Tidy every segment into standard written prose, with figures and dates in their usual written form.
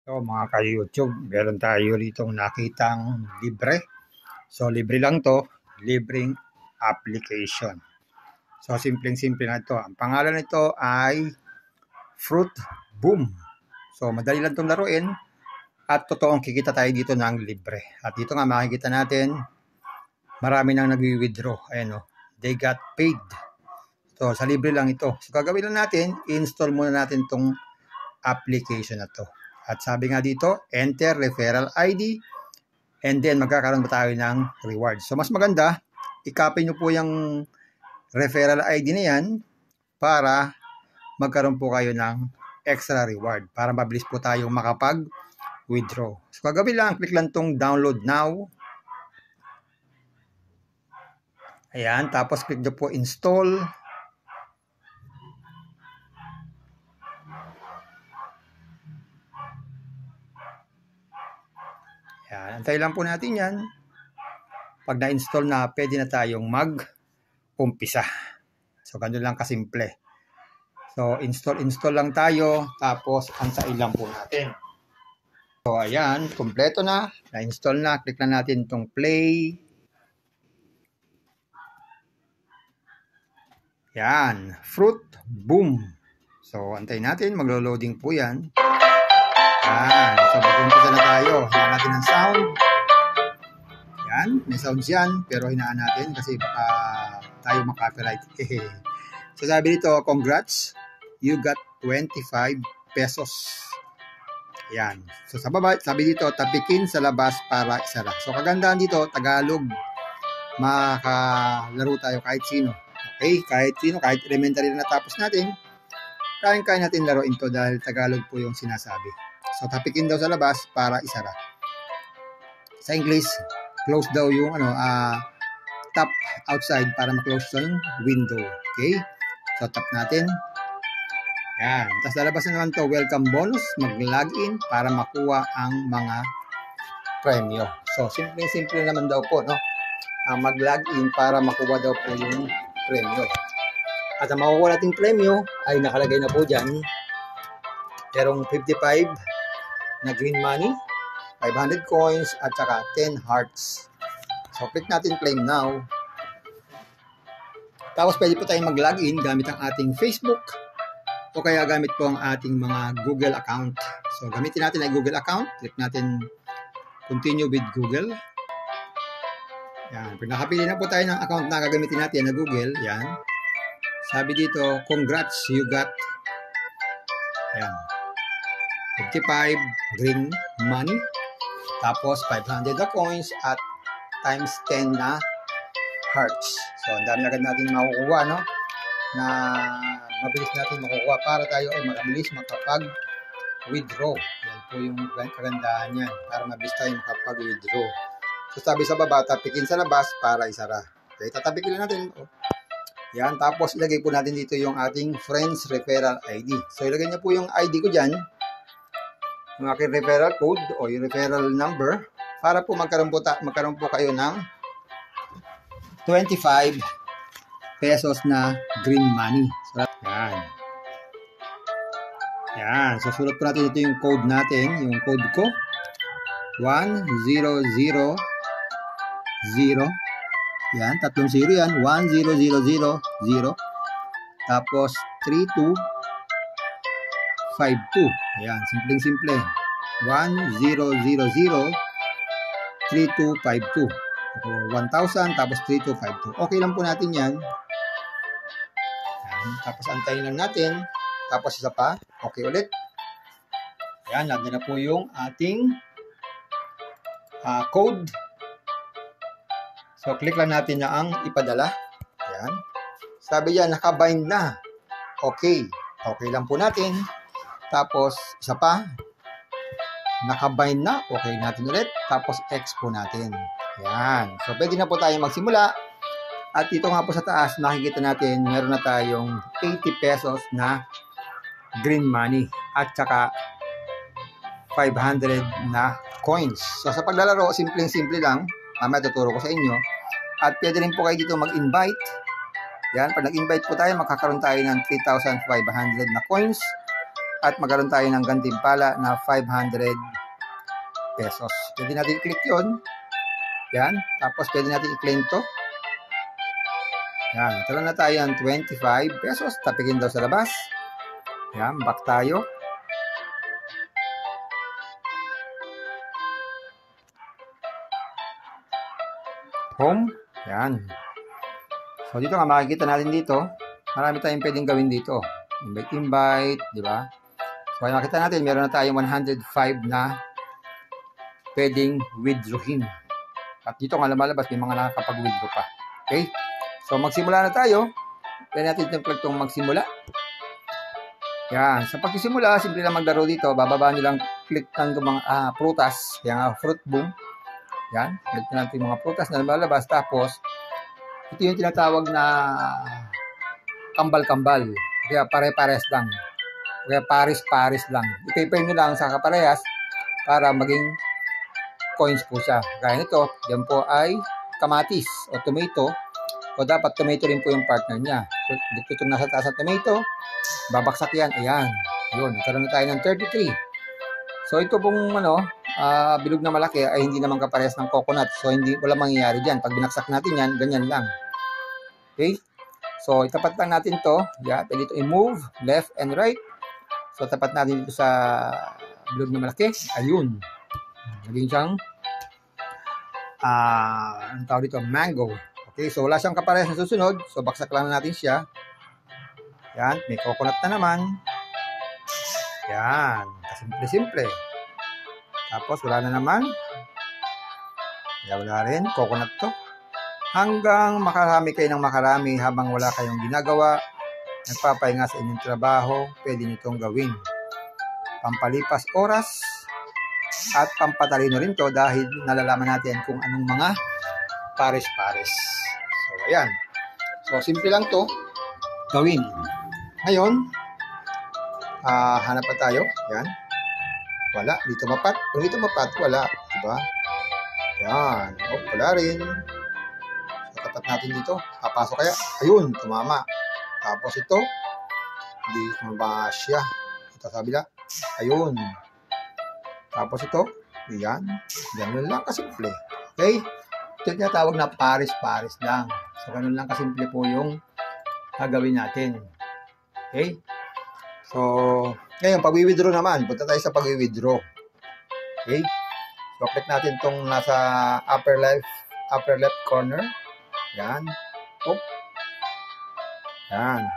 So mga ka-YouTube, meron tayo ritong nakitang libre. So libre lang to, libreng application. So simpleng-simple na ito. Ang pangalan nito ay Fruit Boom. So madali lang itong laruin at totoong kikita tayo dito ng libre. At dito nga makikita natin, marami nang nag-withdraw. Ayan o, they got paid. So sa libre lang ito. So gagawin lang natin, install muna natin itong application na to. At sabi nga dito, enter referral ID and then magkakaroon ba tayo ng reward. So mas maganda, i-copy nyo po yung referral ID na yan para magkaroon po kayo ng extra reward para mabilis po tayong makapag-withdraw. So gagawin lang, click lang tong download now. Ayan, tapos click nyo po install. Yan, antay lang po natin yan. Pag na-install na, pwede na tayong mag-umpisa. So, ganun lang kasimple. So, install lang tayo, tapos antayin lang po natin. So, ayan, kompleto na. Na-install na. Click na natin itong play. Yan, Fruit Boom. So, antayin natin. Maglo-loading po yan. Yan. So, mag-umpisa na tayo. Hinaan natin ang sound. Yan. May sounds yan. Pero hinaan natin kasi baka tayo makapiright. So, sabi dito, congrats. You got 25 pesos. Yan. So, sa baba, sabi dito, tapikin sa labas para isara. So, kagandahan dito, Tagalog. Makalaro tayo kahit sino. Okay? Kahit sino, kahit elementary na natapos natin, kaya natin laruin to dahil Tagalog po yung sinasabi. So, tapikin daw sa labas para isara. Sa English, close daw yung tap outside para ma-close yung window. Okay? So, tap natin. Yan. Tapos lalabas na naman to, welcome bonus. Mag-login para makuha ang mga premyo. So, simple naman daw po, no? Mag-login para makuha daw po yung premyo. At ang makukuha nating premyo ay nakalagay na po dyan. Merong 55 na green money, 500 coins, at saka 10 hearts. So, click natin claim now. Tapos, pwede po tayong mag-login gamit ang ating Facebook o kaya gamit po ang ating mga Google account. So, gamitin natin ang Google account. Click natin continue with Google. Yan. Pag nakapili na po tayo ng account na gagamitin natin na Google, yan. Sabi dito, congrats, you got, yan, 55 green money, tapos 500 na coins at times 10 na hearts. So, ang dami agad natin makukuha, no? Na mabilis natin makukuha para tayo ay mabilis makapag-withdraw. Yan po yung kagandahan yan, para mabilis tayo makapag-withdraw. So, sabi sa baba, tapikin sa labas para isara. Okay, tatapikin lang natin. Yan, tapos ilagay po natin dito yung ating friends referral ID. So, ilagay niyo po yung ID ko dyan, yung aking referral code o yung referral number para po magkaroon po kayo ng 25 pesos na green money. So, yan. Yan. So, sulat po natin ito yung code natin. Yung code ko. 1000. Yan. 3 0 yan. 10000. Tapos, 3252. Ayan, simpleng-simple. 1000 3252. 1,000 tapos 3252. Okay lang po natin yan. Ayan, tapos antayin lang natin. Tapos isa pa. Okay ulit. Ayan, lagyan na po yung ating code. So, click lang natin na ang ipadala. Ayan. Sabi yan, nakabind na. Okay. Okay lang po natin. Tapos, isa pa, nakabind na, okay natin ulit. Tapos, X po natin. Yan. So, pwede na po tayo magsimula. At dito nga po sa taas, nakikita natin, meron na tayong 80 pesos na green money. At saka, 500 na coins. So, sa paglalaro, simpleng-simple lang. Mamaya tuturo ko sa inyo. At pwede rin po kayo dito mag-invite. Yan. Pag nag-invite po tayo, makakaroon tayo ng 3,500 na coins. at magkaroon tayo ng gantimpala na 500 pesos. Pwede natin i-click yun. Yan. Tapos pwede natin i-claim to. Yan. Nagkaroon na tayo ng 25 pesos. Tapikin daw sa labas. Yan. Back tayo. Home. Yan. So, dito nga makikita natin dito. Marami tayong pwedeng gawin dito. Invite, di ba? So, makikita natin, meron na tayong 105 na pwedeng withdrawin. At dito nga lumalabas, may mga nakakapag-withdraw pa. Okay? So, magsimula na tayo. Pwede natin click itong magsimula. Yan. Sa pagsisimula, simple lang maglaro dito. Bababa nyo lang, click ng mga prutas. Yan, fruit boom. Yan. Click na natin yung mga prutas na lumalabas. Tapos, ito yung tinatawag na kambal-kambal. Kaya pare-pares lang. Kaya pares-pares lang. I-paper nyo lang sa kaparehas para maging coins po siya. Kaya nito, yan po ay kamatis o tomato. O dapat tomato rin po yung partner niya. So, dito itong nasa taas ng tomato. Babaksak yan. Ayan. Yun. Nagkaroon na tayo ng 33. So, ito pong bilog na malaki ay hindi naman kaparehas ng coconut. So, wala mangyayari dyan. Pag binaksak natin yan, ganyan lang. Okay? So, itapat lang natin to. Yeah, pwede ito i-move left and right. So, tapat natin dito sa bilog na malaki. Ayun. Naging siyang ang tawag dito, mango. Okay, so wala siyang kaparehas na susunod. So, baksak lang natin siya. Yan, may coconut na naman. Yan, simple-simple. Tapos, wala na naman. Yan, wala rin. Coconut to. Hanggang makarami kayo ng makarami habang wala kayong ginagawa, nagpapahinga sa inyong trabaho, pwede nyo itong gawin. Pampalipas oras at pampatalino rin to dahil nalalaman natin kung anong mga pares-pares. So, ayan. So, simple lang to gawin. Ngayon, hanap pa tayo. Yan. Wala. Dito mapat. Kung dito mapat, wala. Diba? Yan. O, wala rin. Tapat natin dito. Papasok kaya. Ayun, tumama. Tapos ito, hindi kumbasya. Ito sa kabila. Ayun. Tapos ito, yan. Ganun lang kasimple. Okay? Ito yung tawag na pares-pares lang. So, ganun lang kasimple po yung gagawin natin. Okay? So, ngayon, pag-withdraw naman. Punta tayo sa pag-withdraw. Okay? So, click natin itong nasa upper left corner. Yan. Oop. Yan.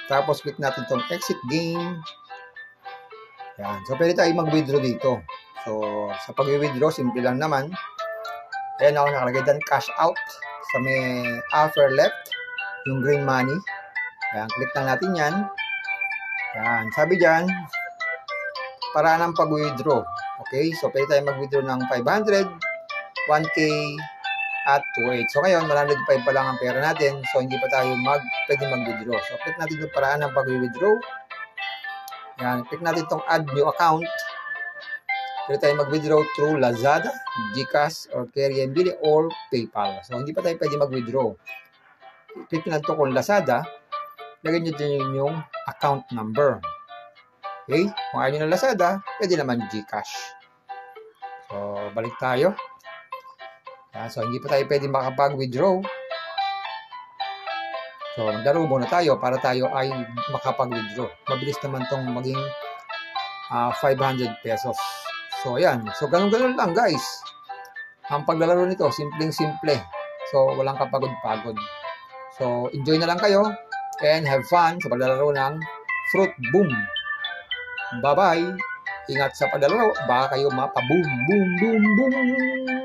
Tapos, click natin itong exit game. Yan. So, pwede tayo mag-withdraw dito. So, sa pag-withdraw, simple lang naman. Ayan ako nakalagay dyan, cash out. Sa may upper left, yung green money. Yan. Click lang natin yan. Yan. Sabi dyan, paraan ng pag-withdraw. Okay? So, pwede tayo mag-withdraw ng 500, 1K, at 28. So, ngayon, 105 pa lang ang pera natin. So, hindi pa tayo pwede mag-withdraw. So, click natin yung paraan ng pag-withdraw. Yan. Click natin itong add new account. Pwede tayo mag-withdraw through Lazada, GCash, or Carry Bili, or PayPal. So, hindi pa tayo pwede mag-withdraw. Click lang ito kung Lazada. Lagyan nyo din yung account number. Okay? Kung ayaw nyo ng Lazada, pwede naman GCash. So, balik tayo. Yan. So, hindi pa tayo pwede makapag-withdraw. So, naglaro muna tayo para tayo ay makapag-withdraw. Mabilis naman itong maging 500 pesos. So, ayan. So, ganun-ganun lang, guys. Ang paglalaro nito, simpleng-simple. So, walang kapagod-pagod. So, enjoy na lang kayo and have fun sa paglalaro ng Fruit Boom. Bye-bye. Ingat sa paglalaro. Baka kayo mapa-boom, boom, boom, boom.